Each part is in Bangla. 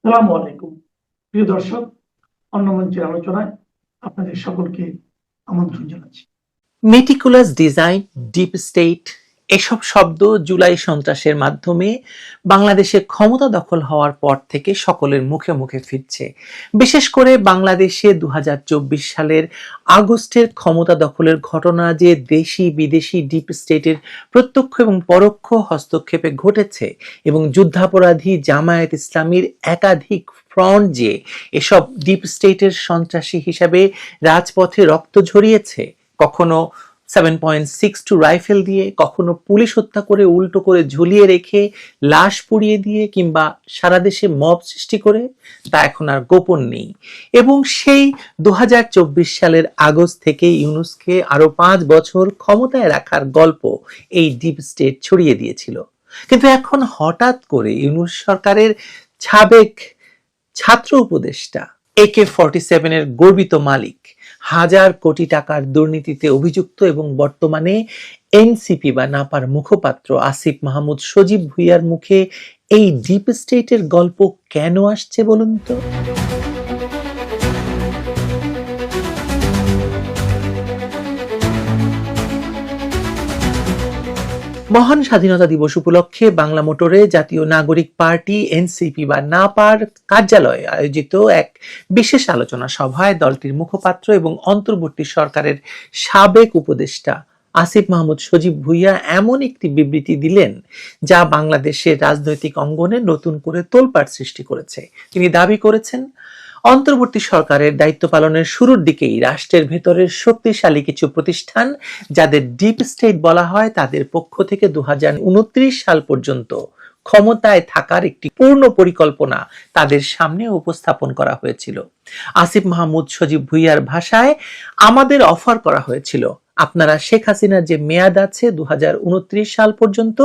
সালামু আলাইকুম। প্রিয় দর্শক, অন্য মঞ্চের আলোচনায় আপনাদের সকলকে আমন্ত্রণ জানাচ্ছি। মেটিকুলাস ডিজাইন, ডিপ স্টেট এসব শব্দ জুলাই সন্ত্রাসের মাধ্যমে বাংলাদেশে ক্ষমতা দখল হওয়ার পর থেকে সকলের মুখে মুখে ফিরছে। বিশেষ করে বাংলাদেশে ২০২৪ সালের আগস্টের ক্ষমতা দখলের ঘটনা যে দেশি বিদেশি ডিপ স্টেটের প্রত্যক্ষ এবং পরোক্ষ হস্তক্ষেপে ঘটেছে এবং যুদ্ধাপরাধী জামায়াত ইসলামীর একাধিক ফ্রন্ট যে এসব ডিপ স্টেটের সন্ত্রাসী হিসাবে রাজপথে রক্ত ঝরিয়েছে, কখনো 7.62 রাইফেল দিয়ে, কখনো পুলিশ হত্যা করে উল্টো করে ঝুলিয়ে রেখে লাশ পুড়িয়ে দিয়ে, কিংবা সারা দেশে মব সৃষ্টি করে, তা এখন আর গোপন নেই। এবং সেই ২০২৪ সালের আগস্ট থেকে ইউনূসকে আরো 5 বছর ক্ষমতায় রাখার গল্প এই ডিপ স্টেট ছড়িয়ে দিয়েছিল। কিন্তু এখন হঠাৎ করে ইউনূস সরকারের সাবেক ছাত্র উপদেষ্টা AK-47 এর গর্বিত মালিক, হাজার কোটি টাকার দুর্নীতিতে অভিযুক্ত এবং বর্তমানে এনসিপি বা নাপার মুখপাত্র আসিফ মাহমুদ সজীব ভুঁইয়ার মুখে এই ডিপ স্টেটের গল্প কেন আসছে বলুন তো? মহান স্বাধীনতা দিবস উপলক্ষে বাংলা মোটরে জাতীয় নাগরিক পার্টি এনসিপি বা নাপার কার্যালয়ে আয়োজিত এক বিশেষ আলোচনা সভায় দলটির মুখপাত্র এবং অন্তর্বর্তী সরকারের সাবেক উপদেষ্টা আসিফ মাহমুদ সজীব ভুঁইয়া এমন একটি বিবৃতি দিলেন যা বাংলাদেশের রাজনৈতিক অঙ্গনে নতুন করে তোলপাড় সৃষ্টি করেছে। তিনি দাবি করেছেন, অন্তর্বর্তী সরকারের দায়িত্ব পালনের শুরুর দিকেই রাষ্ট্রের ভেতরের শক্তিশালী কিছু প্রতিষ্ঠান, যাদের ডিপ স্টেট বলা হয়, তাদের পক্ষ থেকে 2029 সাল পর্যন্ত ক্ষমতায় থাকার একটি পূর্ণ পরিকল্পনা তাদের সামনে উপস্থাপন করা হয়েছিল। আসিফ মাহমুদ সজীব ভুঁইয়ার ভাষায়, আমাদের অফার করা হয়েছিল, আপনারা শেখ হাসিনার যে মেয়াদ আছে 2029 সাল পর্যন্ত,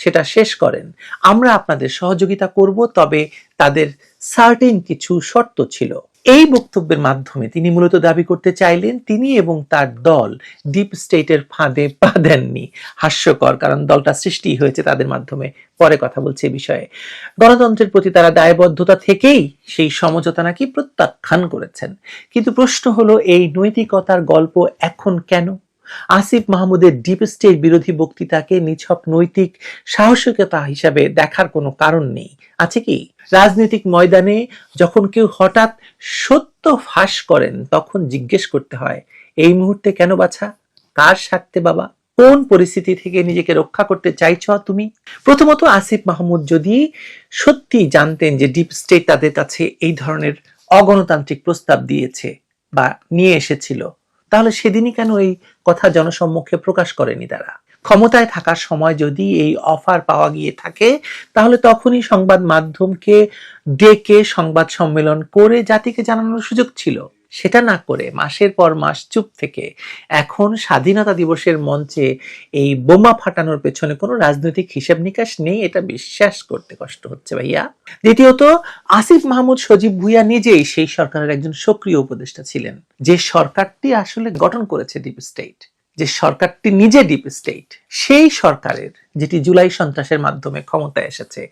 সেটা শেষ করেন, আমরা আপনাদের সহযোগিতা করব, তবে তাদের সার্টেন কিছু শর্ত ছিল। এই বক্তব্যের মাধ্যমে তিনি মূলত দাবি করতে চাইলেন তিনি এবং তার দল ডিপ স্টেটের ফাঁদে পা দেননি। হাস্যকর, কারণ দলটা সৃষ্টি হয়েছে তাদের মাধ্যমে। পরে কথা বলছে এই বিষয়ে। গণতন্ত্রের প্রতি তারা দায়বদ্ধতা থেকেই সেই সমঝোতা নাকি প্রত্যাখ্যান করেছেন। কিন্তু প্রশ্ন হলো, এই নৈতিকতার গল্প এখন কেন? আসিফ মাহমুদের ডিপ স্টেট বিরোধী বক্তৃতাকে নিছক নৈতিক সাহসিকতা হিসাবে দেখার কোনো কারণ নেই, আছে কি? রাজনৈতিক ময়দানে যখন কেউ হঠাৎ সত্য ফাঁস করেন, তখন জিজ্ঞেস করতে হয়, এই মুহূর্তে কেন বাছা? কার স্বার্থে বাবা? কোন পরিস্থিতি থেকে নিজেকে রক্ষা করতে চাইছো তুমি? প্রথমত, আসিফ মাহমুদ যদি সত্যি জানতেন যে ডিপ স্টেট তাদের কাছে এই ধরনের অগণতান্ত্রিক প্রস্তাব দিয়েছে বা নিয়ে এসেছিল, তাহলে সেদিনই কেন এই কথা জনসম্মুখে প্রকাশ করেনি তারা? ক্ষমতায় থাকার সময় যদি এই অফার পাওয়া গিয়ে থাকে, তাহলে তখনই সংবাদ মাধ্যমকে ডেকে সংবাদ সম্মেলন করে জাতিকে জানানোর সুযোগ ছিল। সেটা না করে মাসের পর মাস চুপ থেকে এখন স্বাধীনতা দিবসের মঞ্চে এই বোমা ফাটানোর পেছনে কোনো রাজনৈতিক হিসাব নিকাশ নেই, এটা বিশ্বাস করতে কষ্ট হচ্ছে ভাইয়া। দ্বিতীয়ত, আসিফ মাহমুদ সজীব ভুঁইয়া নিজেই সেই সরকারের একজন সক্রিয় উপদেষ্টা ছিলেন, যে সরকারটি আসলে গঠন করেছে ডিপ স্টেট, যে সরকারটি নিজে ডিপ স্টেট, সেই সরকারের যেটি জুলাই সন্ত্রাসের মাধ্যমে ক্ষমতায় এসেছে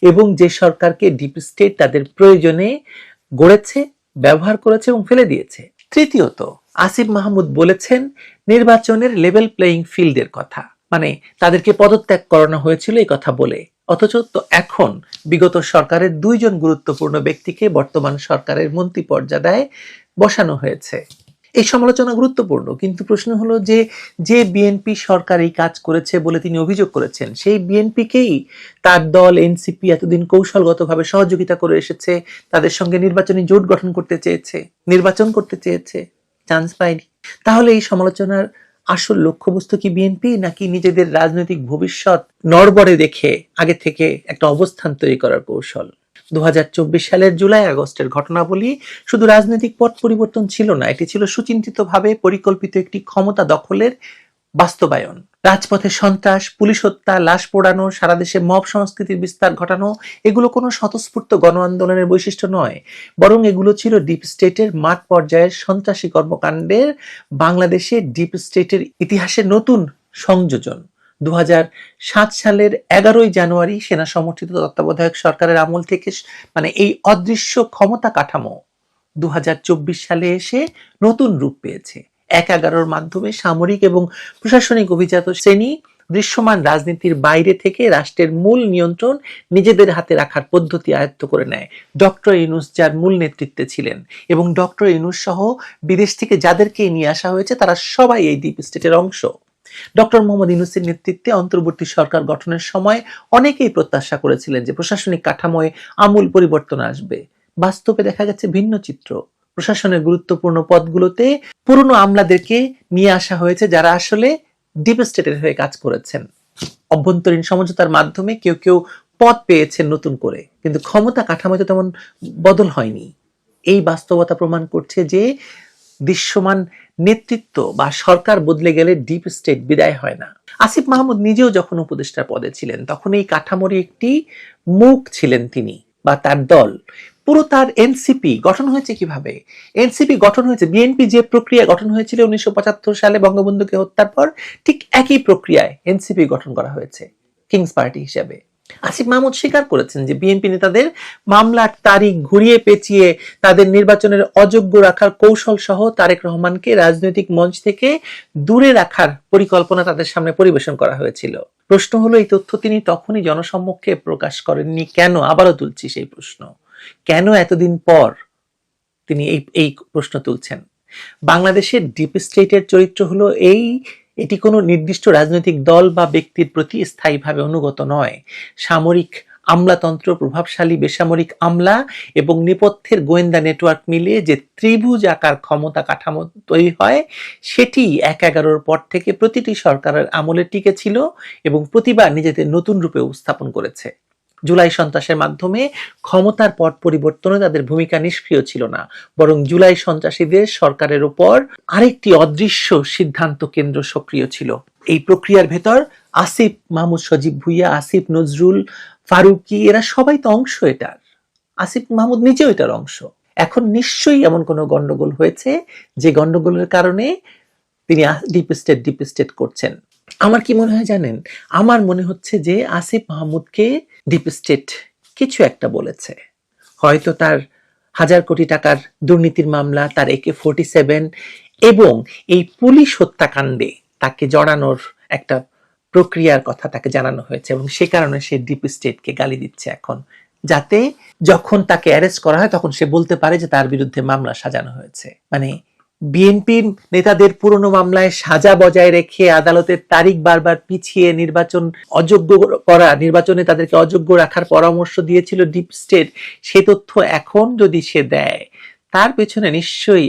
এবং যে সরকারকে ডিপ স্টেট তাদের প্রয়োজনে গড়েছে, ব্যবহার করেছে এবং ফেলে দিয়েছে। তৃতীয়ত, আসিফ মাহমুদ বলেছেন নির্বাচনের লেভেল প্লেইং ফিল্ডের কথা, মানে তাদেরকে পদত্যাগ করানো হয়েছিল এই কথা বলে। অথচ তো এখন বিগত সরকারের 2 জন গুরুত্বপূর্ণ ব্যক্তিকে বর্তমান সরকারের মন্ত্রী পর্যায়ে বসানো হয়েছে। এই সমালোচনা গুরুত্বপূর্ণ, কিন্তু প্রশ্ন হলো যে যে বিএনপি সরকার এই কাজ করেছে বলে তিনি অভিযোগ করেছেন, সেই বিএনপিকেই তার দল এনসিপি এতদিন কৌশলগতভাবে সহযোগিতা করে এসেছে, তাদের সঙ্গে নির্বাচনী জোট গঠন করতে চেয়েছে, নির্বাচন করতে চেয়েছে, চান্স পায়নি। তাহলে এই সমালোচনার আসল লক্ষ্যবস্তু কি বিএনপি, নাকি নিজেদের রাজনৈতিক ভবিষ্যৎ নড়বড়ে দেখে আগে থেকে একটা অবস্থান তৈরি করার কৌশল? ২০২৪ সালের জুলাই আগস্টের ঘটনাবলী শুধু রাজনৈতিক পট পরিবর্তন ছিল না, এটি ছিল সুচিন্তিতভাবে পরিকল্পিত একটি ক্ষমতা দখলের বাস্তবায়ন। রাজপথে সন্ত্রাস, পুলিশ হত্যা, লাশ পোড়ানো, সারা দেশে মব সংস্কৃতির বিস্তার ঘটানো, এগুলো কোনো স্বতঃস্ফূর্ত গণ আন্দোলনের বৈশিষ্ট্য নয়, বরং এগুলো ছিল ডিপ স্টেটের মাঠ পর্যায়ের সন্ত্রাসী কর্মকাণ্ডের বাংলাদেশে ডিপ স্টেটের ইতিহাসে নতুন সংযোজন, 2007 সালের 11ই জানুয়ারি সেনা সমর্থিত তত্ত্বাবধায়ক সরকারের আমল থেকে মানে এই অদৃশ্য ক্ষমতা কাঠামো 2024 সালে এসে নতুন রূপ পেয়েছে। 1/11 মাধ্যমে সামরিক এবং প্রশাসনিক অভিজাত শ্রেণী দৃশ্যমান রাজনীতির বাইরে থেকে রাষ্ট্রের মূল নিয়ন্ত্রণ নিজেদের হাতে রাখার পদ্ধতি আয়ত্ত করে নেয়। ডক্টর ইউনূস যার মূল নেতৃত্বে ছিলেন এবং ডক্টর ইউনূস সহ বিদেশ থেকে যাদেরকে নিয়ে আসা হয়েছে তারা সবাই এই ডিপ স্টেটের অংশ। ডক্টর মোহাম্মদ ইউনূসের নেতৃত্বে অন্তর্বর্তী সরকার গঠনের সময় অনেকেই প্রত্যাশা করেছিলেন যে প্রশাসনিক কাঠামোয় আমূল পরিবর্তন আসবে। বাস্তবে দেখা গেছে ভিন্ন চিত্র। প্রশাসনের গুরুত্বপূর্ণ পদগুলোতে পুরনো আমলাদেরকে নিয়ে আসা হয়েছে যারা আসলে ডিপ স্টেটের হয়ে কাজ করেছেন। অভ্যন্তরীণ সমঝোতার মাধ্যমে কেউ কেউ পদ পেয়েছেন নতুন করে, কিন্তু ক্ষমতা কাঠামোতে তেমন বদল হয়নি। এই বাস্তবতা প্রমাণ করছে যে দৃশ্যমান নেতৃত্ব বা সরকার বদলে গেলে ডিপ স্টেট বিদায় হয় না। আসিফ মাহমুদ নিজেও যখন উপদেষ্টার পদে ছিলেন তখন এই কাঠামোর একটি মুখ ছিলেন তিনি বা তার দল। পুরো তার এনসিপি গঠন হয়েছে কিভাবে? এনসিপি গঠন হয়েছে, বিএনপি যে প্রক্রিয়া গঠন হয়েছিল 1975 সালে বঙ্গবন্ধুকে হত্যার পর, ঠিক একই প্রক্রিয়ায় এনসিপি গঠন করা হয়েছে কিংস পার্টি হিসেবে। আসিফ মাহমুদ স্বীকার করেছেন যে বিএনপি নেতাদের মামলার তারিখ ঘুরিয়ে পেঁচিয়ে তাদের নির্বাচনের অযোগ্য রাখার কৌশল সহ তারেক রহমানকে রাজনৈতিক মঞ্চ থেকে দূরে রাখার পরিকল্পনা তাদের সামনে পরিবেশন করা হয়েছিল। প্রশ্ন হলো এই তথ্য তিনি তখনই জনসম্মুখে প্রকাশ করেননি কেন? আবারও তুলছি সেই প্রশ্ন, কেন এতদিন পর তিনি এই প্রশ্ন তুলছেন? বাংলাদেশের ডিপ স্টেটের চরিত্র হলো এটি কোনো নির্দিষ্ট রাজনৈতিক দল বা ব্যক্তির প্রতি স্থায়ীভাবে অনুগত নয়। সামরিক আমলাতন্ত্র, প্রভাবশালী বেসামরিক আমলা এবং নেপথ্যের গোয়েন্দা নেটওয়ার্ক মিলিয়ে যে ত্রিভুজ আকার ক্ষমতা কাঠামো তৈরি হয়, সেটি 1/11 পর থেকে প্রতিটি সরকারের আমলে টিকে ছিল এবং প্রতিবার নিজেদের নতুন রূপে উপস্থাপন করেছে। জুলাই সন্ত্রাসের মাধ্যমে ক্ষমতার পট পরিবর্তনে তাদের ভূমিকা নিষ্ক্রিয় ছিল না, বরং জুলাই সন্ত্রাসীদের সরকারের উপর আরেকটি অদৃশ্য সিদ্ধান্ত কেন্দ্র সক্রিয় ছিল। এই প্রক্রিয়ার ভেতর আসিফ মাহমুদ সজীব ভুইয়া, আসিফ নজরুল, ফারুকি এরা সবাই তো অংশ এটার। আসিফ মাহমুদ নিজেও এটার অংশ। এখন নিশ্চয়ই এমন কোনো গন্ডগোল হয়েছে যে গন্ডগোলের কারণে তিনি ডিপ স্টেট করছেন। আমার কি মনে হয় জানেন? আমার মনে হচ্ছে যে আসিফ মাহমুদকে ডিপ স্টেট কিছু একটা বলেছে। হয়তো তার 1000 কোটি টাকার দুর্নীতির মামলা, তার AK-47 এবং এই পুলিশ হত্যাকাণ্ডে তাকে জড়ানোর একটা প্রক্রিয়ার কথা তাকে জানানো হয়েছে এবং সে কারণে সে ডিপ স্টেটকে গালি দিচ্ছে এখন, যাতে যখন তাকে অ্যারেস্ট করা হয় তখন সে বলতে পারে যে তার বিরুদ্ধে মামলা সাজানো হয়েছে। মানে বিএনপির নেতাদের পুরনো মামলায় সাজা বজায় রেখে আদালতের তারিখ বারবার পিছিয়ে নির্বাচন অযোগ্য করা, নির্বাচনে তাদেরকে অযোগ্য রাখার পরামর্শ দিয়েছিল ডিপ স্টেট। সে তথ্য এখন যদি সে দেয়, তার পেছনে নিশ্চয়ই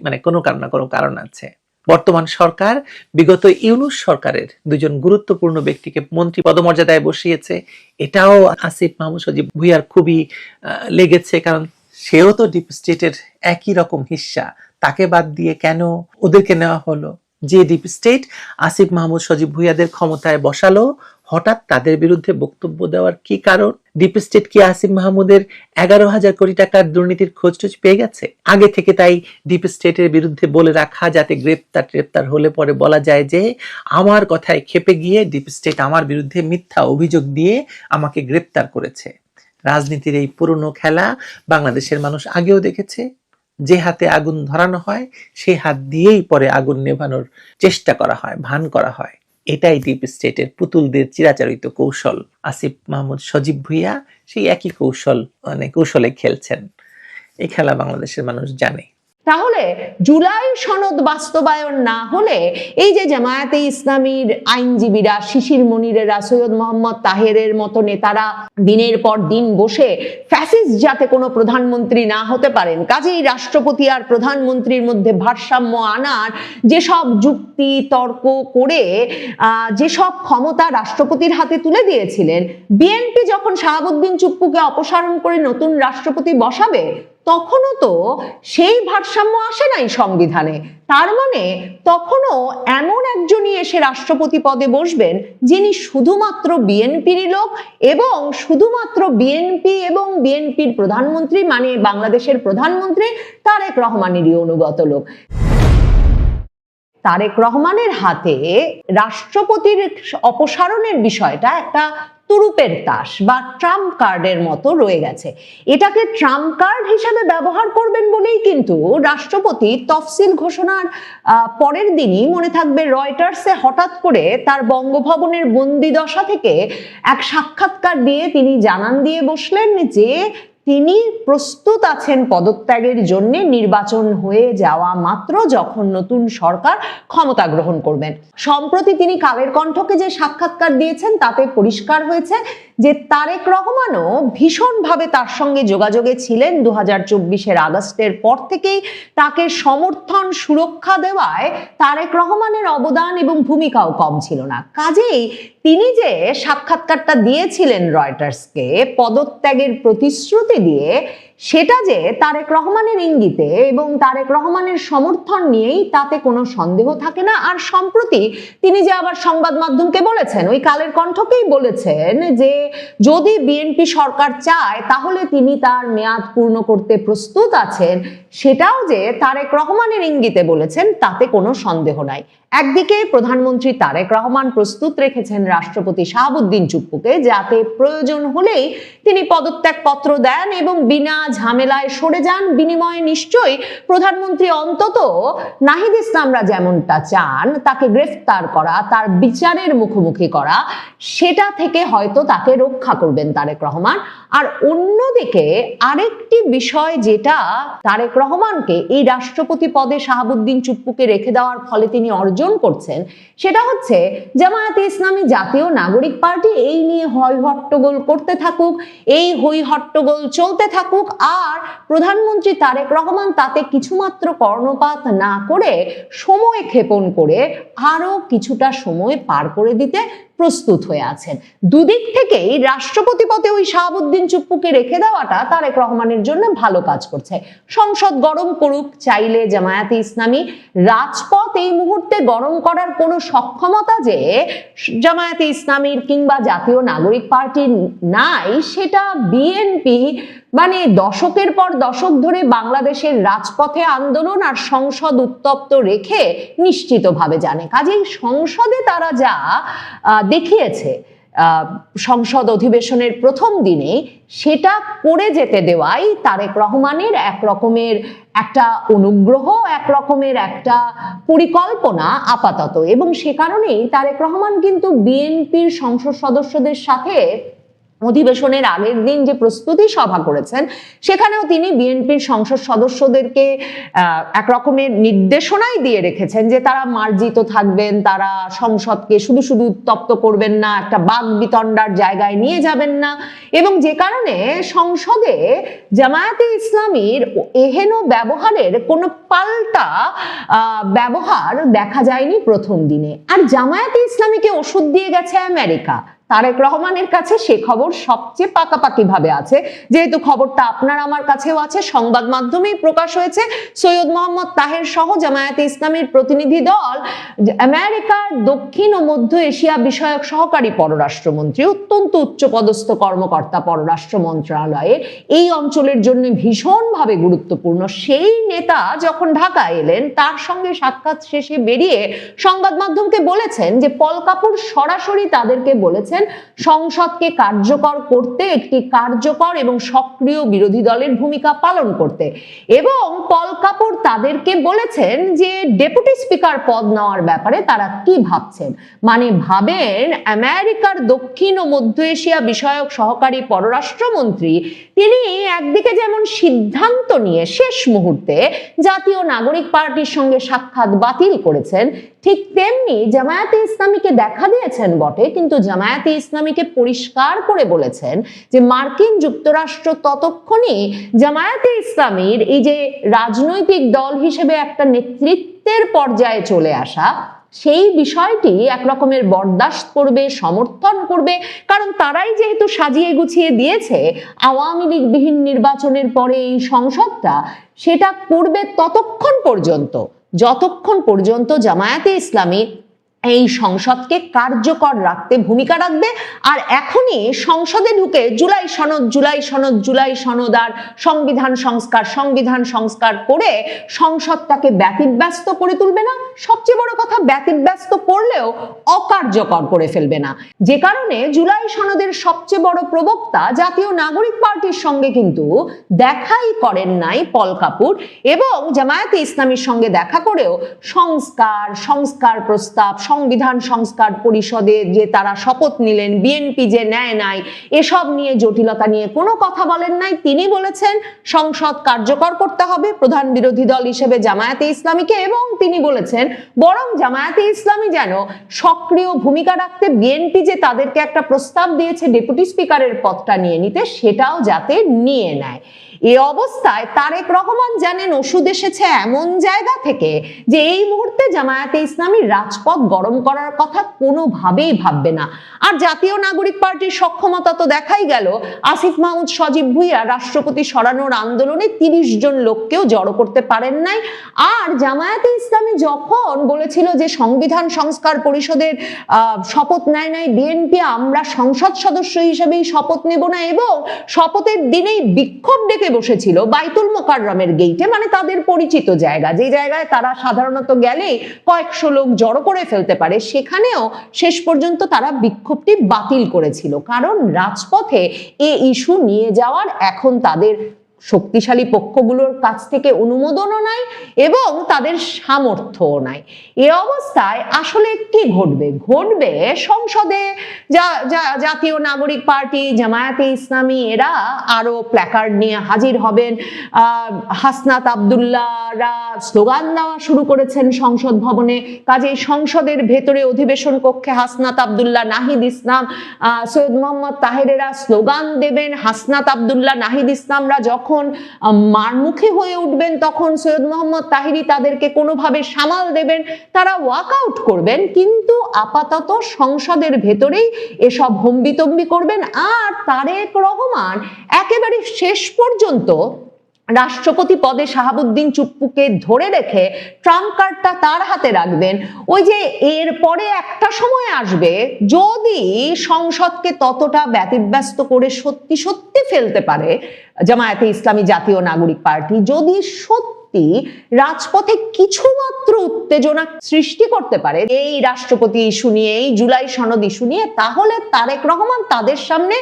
মানে কোনো কারণ আছে। বর্তমান সরকার বিগত ইউনূস সরকারের দুজন গুরুত্বপূর্ণ ব্যক্তিকে মন্ত্রী পদমর্যাদায় বসিয়েছে। এটাও আসিফ মাহমুদ সজীব ভুইয়ার খুবই লেগেছে, কারণ সেও তো ডিপ স্টেটের একই রকম হিস্সা। তাকে বাদ দিয়ে কেন ওদেরকে নেওয়া হলো? যে ডিপ স্টেট আসিফ মাহমুদ সজীব ভুইয়াদের ক্ষমতায় বসালো, হঠাৎ তাদের বিরুদ্ধে বক্তব্য দেওয়ার কি কারণ? ডিপ স্টেট কি আসিফ মাহমুদের 11,000 কোটি টাকার দুর্নীতির খোঁজ পেয়ে গেছে আগে থেকে? তাই ডিপ স্টেটের বিরুদ্ধে বলে রাখা, যাতে গ্রেপ্তার হলে পরে বলা যায় যে আমার কথায় ক্ষেপে গিয়ে ডিপ স্টেট আমার বিরুদ্ধে মিথ্যা অভিযোগ দিয়ে আমাকে গ্রেপ্তার করেছে। রাজনীতির এই পুরনো খেলা বাংলাদেশের মানুষ আগেও দেখেছে। যে হাতে আগুন ধরানো হয় সেই হাত দিয়েই পরে আগুন নেভানোর চেষ্টা করা হয়, ভান করা হয়। এটাই ডিপ স্টেটের পুতুলদের চিরাচরিত কৌশল। আসিফ মাহমুদ সজীব ভুইয়া সেই একই কৌশলে খেলছেন। এই খেলা বাংলাদেশের মানুষ জানে। তাহলে জুলাই সনদ বাস্তবায়ন না হলে এই যে জামায়াতে ইসলামীর আইনজীবীরা, শিশির মনিরেরা, সৈয়দ মোহাম্মদ তাহেরের মতো নেতারা দিনের পর দিন বসে ফ্যাসিস্ট যাতে কোনো প্রধানমন্ত্রী না হতে পারেন, কাজেই রাষ্ট্রপতি আর প্রধানমন্ত্রীর মধ্যে ভারসাম্য আনার যেসব যুক্তি তর্ক করে যেসব ক্ষমতা রাষ্ট্রপতির হাতে তুলে দিয়েছিলেন, বিএনপি যখন শাহাবুদ্দিন চুপ্পুকে অপসারণ করে নতুন রাষ্ট্রপতি বসাবে তখনও তো সেই ভারসাম্য আসে নাই সংবিধানে। তার মানে তখনও এমন একজনই এসে রাষ্ট্রপতি পদে বসবেন যিনি শুধুমাত্র বিএনপিরই লোক এবং শুধুমাত্র বিএনপি এবং বিএনপির প্রধানমন্ত্রী মানে বাংলাদেশের প্রধানমন্ত্রী তারেক রহমানেরই অনুগত লোক। তারেক রহমানের হাতে রাষ্ট্রপতির অপসারণের বিষয়টা একটা তুরুপের তাস বা ট্রাম্প কার্ডের মতো রয়ে গেছে। এটাকে ট্রাম্প কার্ড হিসেবে ব্যবহার করবেন বলেই কিন্তু রাষ্ট্রপতি তফসিল ঘোষণার পরের দিনই মনে থাকবে রয়টার্সে হঠাৎ করে তার বঙ্গভবনের বন্দিদশা থেকে এক সাক্ষাৎকার দিয়ে তিনি জানান দিয়ে বসলেন যে তিনি প্রস্তুত আছেন পদত্যাগের জন্য নির্বাচন হয়ে যাওয়া মাত্র যখন নতুন সরকার ক্ষমতা গ্রহণ করবেন। সম্প্রতি তিনি কালের কণ্ঠকে যে সাক্ষাৎকার দিয়েছেন তাতে পরিষ্কার হয়েছে যে তারেক রহমানও ভীষণভাবে তার সঙ্গে যোগাযোগে ছিলেন। 2024-এর আগস্টের পর থেকেই তাকে সমর্থন সুরক্ষা দেওয়ায় তারেক রহমানের অবদান এবং ভূমিকাও কম ছিল না। কাজেই তিনি যে সাক্ষাৎকারটা দিয়েছিলেন রয়টার্সকে পদত্যাগের প্রতিশ্রুতি দিয়ে, সেটা যে তারেক রহমানের ইঙ্গিতে এবং তারেক রহমানের সমর্থন নিয়েই, তাতে কোনো সন্দেহ থাকে না। আর সম্প্রতি তিনি যে আবার সংবাদ মাধ্যমকে বলেছেন, ওই কালের কণ্ঠকেই বলেছেন যে যদি বিএনপি সরকার চায় তাহলে তিনি তার মেয়াদ পূর্ণ করতে প্রস্তুত আছেন, সেটাও যে তারেক রহমানের ইঙ্গিতে বলেছেন তাতে কোনো সন্দেহ নাই। একদিকে প্রধানমন্ত্রী তারেক রহমান প্রস্তুত রেখেছেন রাষ্ট্রপতি শাহাবুদ্দিন চুপ্পুকে যাতে প্রয়োজন হলেই তিনি পদত্যাগ পত্র দেন এবং বিনা ঝামেলায় সরে যান। বিনিময়ে নিশ্চয়ই প্রধানমন্ত্রী অন্তত নাহিদ ইসলামরা যেমনটা চান তাকে গ্রেফতার করা, তার বিচারের মুখোমুখি করা, সেটা থেকে হয়তো তাকে রক্ষা করবেন তারেক রহমান। আর অন্যদিকে আরেকটি বিষয় যেটা তারেক রহমানকে এই রাষ্ট্রপতি পদে শাহাবুদ্দিন চুপ্পুকে রেখে দেওয়ার ফলে তিনি অর্জন করছেন, সেটা হচ্ছে জামায়াতে ইসলামী জাতীয় নাগরিক পার্টি এই নিয়ে হই হট্টগোল করতে থাকুক, এই হই হট্টগোল চলতে থাকুক, আর প্রধানমন্ত্রী তারেক রহমান তাতে কিছুমাত্র কর্ণপাত না করে সময় ক্ষেপণ করে আরো কিছুটা সময় পার করে দিতে প্রস্তুত হয়ে আছেন। দুদিক থেকেই রাষ্ট্রপতি পদে ওই শাহাবুদ্দিন চুপ্পুকে রেখে দেওয়াটা তারেক রহমানের জন্য ভালো কাজ করছে। সংসদ গরম করুক, চাইলে জামায়াতে ইসলামী রাজপথ এই মুহূর্তে গরম করার কোনো সক্ষমতা যে জামায়াতে ইসলামীর কিংবা জাতীয় নাগরিক পার্টির নাই, সেটা বিএনপি মানে দশকের পর দশক ধরে বাংলাদেশের রাজপথে আন্দোলন আর সংসদ উত্তপ্ত রেখে নিশ্চিতভাবে জানে। কাজেই সংসদে তারা যা দেখিয়েছে সংসদ অধিবেশনের প্রথম দিনে, সেটা করে যেতে দেওয়াই তারেক রহমানের এক রকমের একটা অনুগ্রহ, এক রকমের একটা পরিকল্পনা আপাতত। এবং সে কারণেই তারেক রহমান কিন্তু বিএনপির সংসদ সদস্যদের সাথে অধিবেশনের আগের দিন যে প্রস্তুতি সভা করেছেন, সেখানেও তিনি বিএনপির সংসদ সদস্যদেরকে এক রকমের নির্দেশনাই দিয়ে রেখেছেন যে তারা মার্জিত থাকবেন, তারা সংসদকে শুধু শুধু উত্তপ্ত করবেন না, একটা বাক বিতণ্ডার জায়গায় নিয়ে যাবেন না। এবং যে কারণে সংসদে জামায়াতে ইসলামীর এহেন ব্যবহারের কোনো পাল্টা ব্যবহার দেখা যায়নি প্রথম দিনে। আর জামায়াতে ইসলামীকে ওষুধ দিয়ে গেছে আমেরিকা। তারেক রহমানের কাছে সে খবর সবচেয়ে পাকাপাকি ভাবে আছে, যেহেতু খবরটা আপনার আমার কাছেও আছে, সংবাদ মাধ্যমেই প্রকাশ হয়েছে। সৈয়দ মোহাম্মদ তাহের সহ জামায়াতে ইসলামীর প্রতিনিধি দল আমেরিকার দক্ষিণ ও মধ্য এশিয়া বিষয়ক সহকারী পররাষ্ট্রমন্ত্রী, অত্যন্ত উচ্চপদস্থ কর্মকর্তা পররাষ্ট্র মন্ত্রণালয়ের, এই অঞ্চলের জন্য ভীষণভাবে গুরুত্বপূর্ণ সেই নেতা যখন ঢাকায় এলেন, তার সঙ্গে সাক্ষাৎ শেষে বেরিয়ে সংবাদ মাধ্যমকে বলেছেন যে পল কাপুর সরাসরি তাদেরকে বলেছেন সংসদকে কার্যকর করতে একটি কার্যকর এবং সক্রিয় বিরোধী দলের ভূমিকা পালন করতে। এবং পল কাপুর তাদেরকে বলেছেন যে ডেপুটি স্পিকার পদ নেওয়ার ব্যাপারে তারা কি ভাবছেন। মানে ভাবেন আমেরিকার দক্ষিণ ও মধ্য এশিয়া বিষয়ক সহকারী পররাষ্ট্রমন্ত্রী তিনি একদিকে যেমন সিদ্ধান্ত নিয়ে শেষ মুহূর্তে জাতীয় নাগরিক পার্টির সঙ্গে সাক্ষাৎ বাতিল করেছেন, ঠিক তেমনি জামায়াতে ইসলামীকে দেখা দিয়েছেন বটে, কিন্তু জামায়াতে ইসলামীকে পরিষ্কার করে বলেছেন যে মার্কিন যুক্তরাষ্ট্র ততক্ষণই জামায়াতে ইসলামীর এই যে রাজনৈতিক দল হিসেবে একটা নেতৃত্বের পর্যায়ে চলে আসা, সেই বিষয়টি এক রকমের বরদাস্ত করবে, সমর্থন করবে, কারণ তারাই যেহেতু সাজিয়ে গুছিয়ে দিয়েছে আওয়ামী লীগবিহীন নির্বাচনের পরে এই সংসদটা, সেটা করবে ততক্ষণ পর্যন্ত যতক্ষণ পর্যন্ত জামায়াতে ইসলামী এই সংসদকে কার্যকর রাখতে ভূমিকা রাখবে। আর এখনই সংসদে ঢুকে জুলাই সনদ আর সংবিধান সংস্কার করে সংসদটাকে ব্যতিব্যস্ত করে তুলবে না। সবচেয়ে বড় কথা, ব্যতিব্যস্ত করলেও অকার্যকর করে ফেলবে না। যে কারণে জুলাই সনদের সবচেয়ে বড় প্রবক্তা জাতীয় নাগরিক পার্টির সঙ্গে কিন্তু দেখাই করেন নাই পল কাপুর, এবং জামায়াতে ইসলামীর সঙ্গে দেখা করেও সংস্কার প্রস্তাব, সংবিধান সংস্কার পরিষদে যে তারা শপথ নিলেন, বিএনপি যে নেয় নাই, এসব নিয়ে জটিলতা নিয়ে কোনো কথা বলেন নাই। তিনি বলেছেন সংসদ কার্যকর করতে হবে প্রধান বিরোধী দল হিসেবে জামায়াতে ইসলামীকে, এবং তিনি বলেছেন বরং জামায়াতে ইসলামী যেন সক্রিয় ভূমিকা রাখতে, বিএনপি যে তাদেরকে একটা প্রস্তাব দিয়েছে ডেপুটি স্পিকারের পদটা নিয়ে নিতে, সেটাও যাতে নিয়ে নেয়। এ অবস্থায় তারেক রহমান জানেন ওষুধ এসেছে এমন জায়গা থেকে যে এই মুহূর্তে জামায়াতে ইসলামী রাজপথ গরম করার কথা কোনোভাবেই ভাববে না। আর জাতীয় নাগরিক পার্টির সক্ষমতা তো দেখাই গেল, আসিফ মাহমুদ সজীব ভুইয়া রাষ্ট্রপতি সরানোর আন্দোলনে 30 জন লোককেও জড়ো করতে পারেন নাই। আর জামায়াতে ইসলামী যখন বলেছিল যে সংবিধান সংস্কার পরিষদের শপথ নেয় নাই বিএনপি, আমরা সংসদ সদস্য হিসেবেই শপথ নেব না, এবং শপথের দিনেই বিক্ষোভ ডেকে বসেছিল বাইতুল মোকাররমের গেইটে, মানে তাদের পরিচিত জায়গা, যে জায়গায় তারা সাধারণত গেলেই কয়েকশো লোক জড়ো করে ফেলতে পারে, সেখানেও শেষ পর্যন্ত তারা বিক্ষোভটি বাতিল করেছিল। কারণ রাজপথে এ ইস্যু নিয়ে যাওয়ার এখন তাদের শক্তিশালী পক্ষগুলোর কাছ থেকে অনুমোদনও নাই এবং তাদের সামর্থ্যও নাই। এ অবস্থায় আসলে কি ঘটবে সংসদে জাতীয় নাগরিক পার্টি, জামায়াতে ইসলামী এরা আরো প্ল্যাকার্ড নিয়ে হাজির হবেন। হাসনাত আব্দুল্লাহরা স্লোগান দেওয়া শুরু করেছেন সংসদ ভবনে, কাজেই সংসদের ভেতরে অধিবেশন কক্ষে হাসনাত আব্দুল্লাহ, নাহিদ ইসলাম, সৈয়দ মোহাম্মদ তাহেরেরা স্লোগান দেবেন। হাসনাত আব্দুল্লাহ, নাহিদ ইসলামরা যখন মারমুখী হয়ে উঠবেন তখন সৈয়দ মোহাম্মদ তাহিরি তাদেরকে কোনোভাবে সামাল দেবেন, তারা ওয়াকআউট করবেন, কিন্তু আপাতত সংসদের ভেতরেই এসব হম্বিতম্বি করবেন। আর তারেক রহমান একেবারে শেষ পর্যন্ত রাষ্ট্রপতি পদে শাহাবুদ্দিন চুপ্পুকে ধরে রেখে ট্রাম্প কার্ডটা তার হাতে রাখবেন। ওই যে এরপরে একটা সময় আসবে যদি সংসদকে ততটা ব্যতিব্যস্ত করে সত্যি ফেলতে পারে জামায়াতে ইসলামী জাতীয় নাগরিক পার্টি, যদি সত্যি রাজপথে কিছুমাত্র উত্তেজনা সৃষ্টি করতে পারে এই রাষ্ট্রপতি ইস্যু নিয়ে, এই জুলাই সনদ ইস্যু নিয়ে, তাহলে তারেক রহমান তাদের সামনে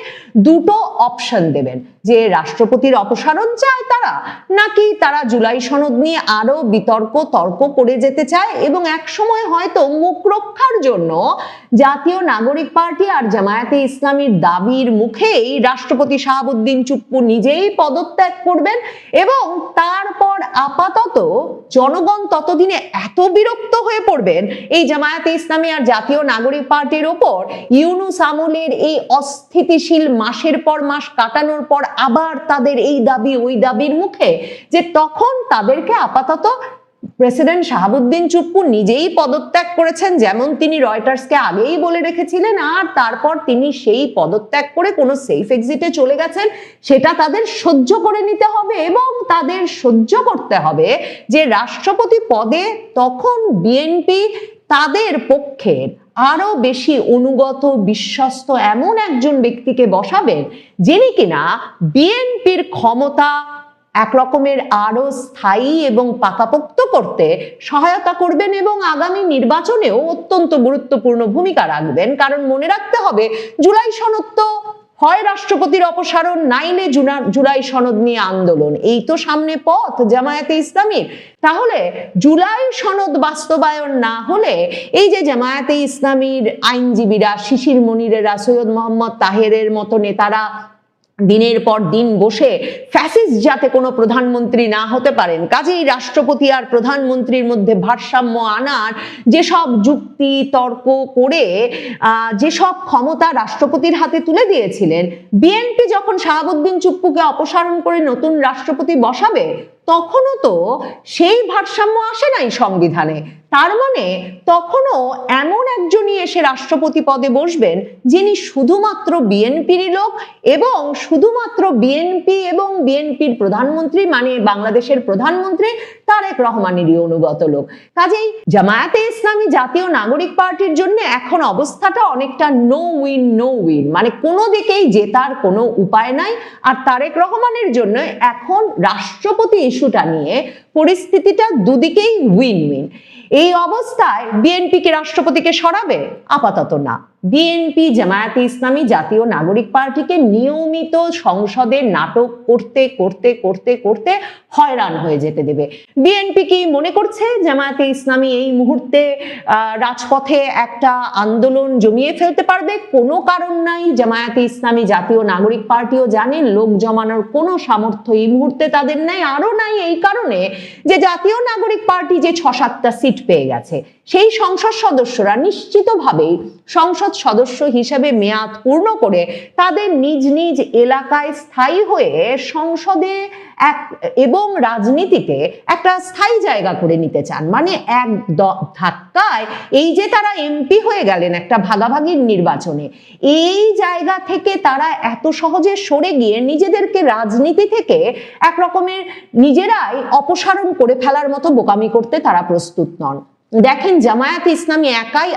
দুটো অপশন দেবেন, যে রাষ্ট্রপতির অপসারণ চায় তারা, নাকি তারা জুলাই সনদ নিয়ে আরো তর্ক করে যেতে চায়, এবং এক সময় হয়তো মুখ রক্ষার জন্য জাতীয় নাগরিক পার্টি আর জামায়াতে ইসলামীর দাবির মুখেই রাষ্ট্রপতি শাহাবুদ্দিন চুপ্পু নিজেই পদত্যাগ করবেন, এবং তারপর আপাতত জনগণ ততদিনে এত বিরক্ত হয়ে পড়বেন এই জামায়াতে ইসলামী আর জাতীয় নাগরিক পার্টির ওপর, ইউনূস আমলের এই অস্থিতিশীল মাসের পর মাস কাটানোর পর আবার তাদের এই দাবি ওই দাবির মুখে, যে তখন তাদেরকে আপাতত প্রেসিডেন্ট শাহাবুদ্দিন চুপ্পু নিজেই পদত্যাগ করেছেন, যেমন তিনি রয়টার্সকে আগেই বলে রেখেছিলেন, আর তারপর তিনি সেই পদত্যাগ করে কোনো সেফ এক্সিটে চলে গেছেন, সেটা তাদের সহ্য করে নিতে হবে। এবং তাদের সহ্য করতে হবে যে রাষ্ট্রপতি পদে তখন বিএনপি তাদের পক্ষের আরো বেশি অনুগত বিশ্বস্ত এমন একজন ব্যক্তিকে বসাবেন, যিনি কিনা বিএনপির ক্ষমতা এক রকমের আরো স্থায়ী এবং পাকাপোক্ত করতে সহায়তা করবেন এবং আগামী নির্বাচনেও অত্যন্ত গুরুত্বপূর্ণ ভূমিকা রাখবেন। কারণ মনে রাখতে হবে, জুলাই সনদ তো হয় রাষ্ট্রপতির অপসারণ, নাইলে জুলাই সনদ নিয়ে আন্দোলন, এই তো সামনে পথ জামায়াতে ইসলামীর। তাহলে জুলাই সনদ বাস্তবায়ন না হলে এই যে জামায়াতে ইসলামীর আইনজীবীরা, শিশির মনিরেরা, সৈয়দ মোহাম্মদ তাহেরের মতো নেতারা দিনের পর দিন বসে ফ্যাসিস্ট যাতে কোনো প্রধানমন্ত্রী না হতে পারেন, কাজেই রাষ্ট্রপতি আর প্রধানমন্ত্রীর মধ্যে ভারসাম্য আনার যেসব যুক্তি তর্ক করে যেসব ক্ষমতা রাষ্ট্রপতির হাতে তুলে দিয়েছিলেন, বিএনপি যখন শাহাবুদ্দিন চুপ্পুকে অপসারণ করে নতুন রাষ্ট্রপতি বসাবে, তখনও তো সেই ভারসাম্য আসে নাই সংবিধানে। তার মানে তখনও এমন একজনই এসে রাষ্ট্রপতি পদে বসবেন যিনি শুধুমাত্র বিএনপির লোক এবং শুধুমাত্র বিএনপি এবং বিএনপির প্রধানমন্ত্রী মানে বাংলাদেশের প্রধানমন্ত্রী তারেক রহমানেরই অনুগত লোক। কাজেই জামায়াতে ইসলামী জাতীয় নাগরিক পার্টির জন্য এখন অবস্থাটা অনেকটা নো উইন, মানে কোনো দিকেই জেতার কোনো উপায় নাই। আর তারেক রহমানের জন্য এখন রাষ্ট্রপতি ইস্যুটা নিয়ে পরিস্থিতিটা দুদিকেই উইন। এই অবস্থায় বিএনপি কি রাষ্ট্রপতিকে সরাবে? আপাতত না। বিএনপি জামায়াতে ইসলামী জাতীয় নাগরিক পার্টিকে নিয়মিত সংসদে নাটক করতে করতে করতে করতে হয়রান হয়ে যেতে দেবে। বিএনপি কি মনে করছে জামায়াতে ইসলামী এই মুহূর্তে রাজপথে একটা আন্দোলন জমিয়ে ফেলতে পারবে? কোনো কারণ নাই। জামায়াতে ইসলামী জাতীয় নাগরিক পার্টিও জানে লোক জমানোর কোনো সামর্থ্য এই মুহূর্তে তাদের নাই। আরো নাই এই কারণে যে জাতীয় নাগরিক পার্টি যে 6-7টা সিট পেয়ে গেছে, সেই সংসদ সদস্যরা নিশ্চিতভাবেই সংসদ সদস্য হিসেবে মেয়াদ পূর্ণ করে তাদের নিজ নিজ এলাকায় স্থায়ী হয়ে সংসদে এবং রাজনীতিতে একটা স্থায়ী জায়গা করে নিতে চান। মানে এক ধাক্কায় এই যে তারা এমপি হয়ে গেলেন একটা ভাগাভাগির নির্বাচনে, এই জায়গা থেকে তারা এত সহজে সরে গিয়ে নিজেদেরকে রাজনীতি থেকে এক রকমের নিজেরাই অপসারণ করে ফেলার মতো বোকামি করতে তারা প্রস্তুত নন। দেখেন জামায়াতে ইসলামী একাই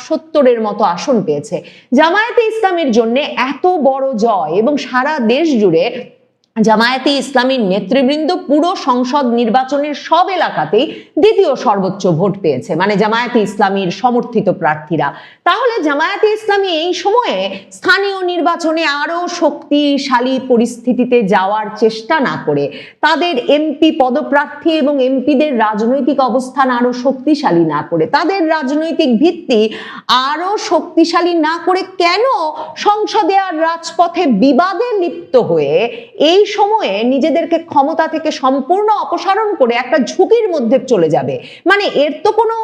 70-এর মতো আসন পেয়েছে। জামায়াতে ইসলামের জন্য এত বড় জয় এবং সারা দেশ জুড়ে জামায়াতে ইসলামীর নেতৃবৃন্দ পুরো সংসদ নির্বাচনের সব এলাকাতেই দ্বিতীয় সর্বোচ্চ ভোট পেয়েছে, মানে জামায়াতে ইসলামীর সমর্থিত প্রার্থীরা। তাহলে জামায়াতে ইসলামী এই সময়ে স্থানীয় নির্বাচনে আরো শক্তিশালী পরিস্থিতিতে যাওয়ার চেষ্টা না করে, তাদের এমপি পদপ্রার্থী এবং এমপিদের রাজনৈতিক অবস্থান আরো শক্তিশালী না করে, তাদের রাজনৈতিক ভিত্তি আরো শক্তিশালী না করে কেন সংসদে আর রাজপথে বিবাদে লিপ্ত হয়ে এই সময়ে নিজেদেরকে ক্ষমতা থেকে সম্পূর্ণ অপসারণ করে একটা ঝুঁকির মধ্যে চলে যাবে? মানে এর তো কোনো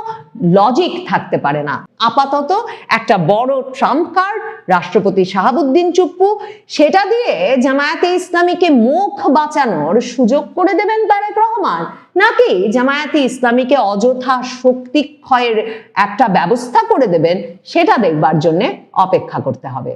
লজিক থাকতে পারে না। আপাতত একটা বড় ট্রাম্প কার্ড রাষ্ট্রপতি শাহাবুদ্দিন চুপ্পু, সেটা দিয়ে জামায়াতে ইসলামীকে মুখ বাঁচানোর সুযোগ করে দেবেন তারেক রহমান, নাকি জামায়াতে ইসলামীকে অযথা শক্তি ক্ষয়ের একটা ব্যবস্থা করে দেবেন, সেটা দেখবার জন্য অপেক্ষা করতে হবে।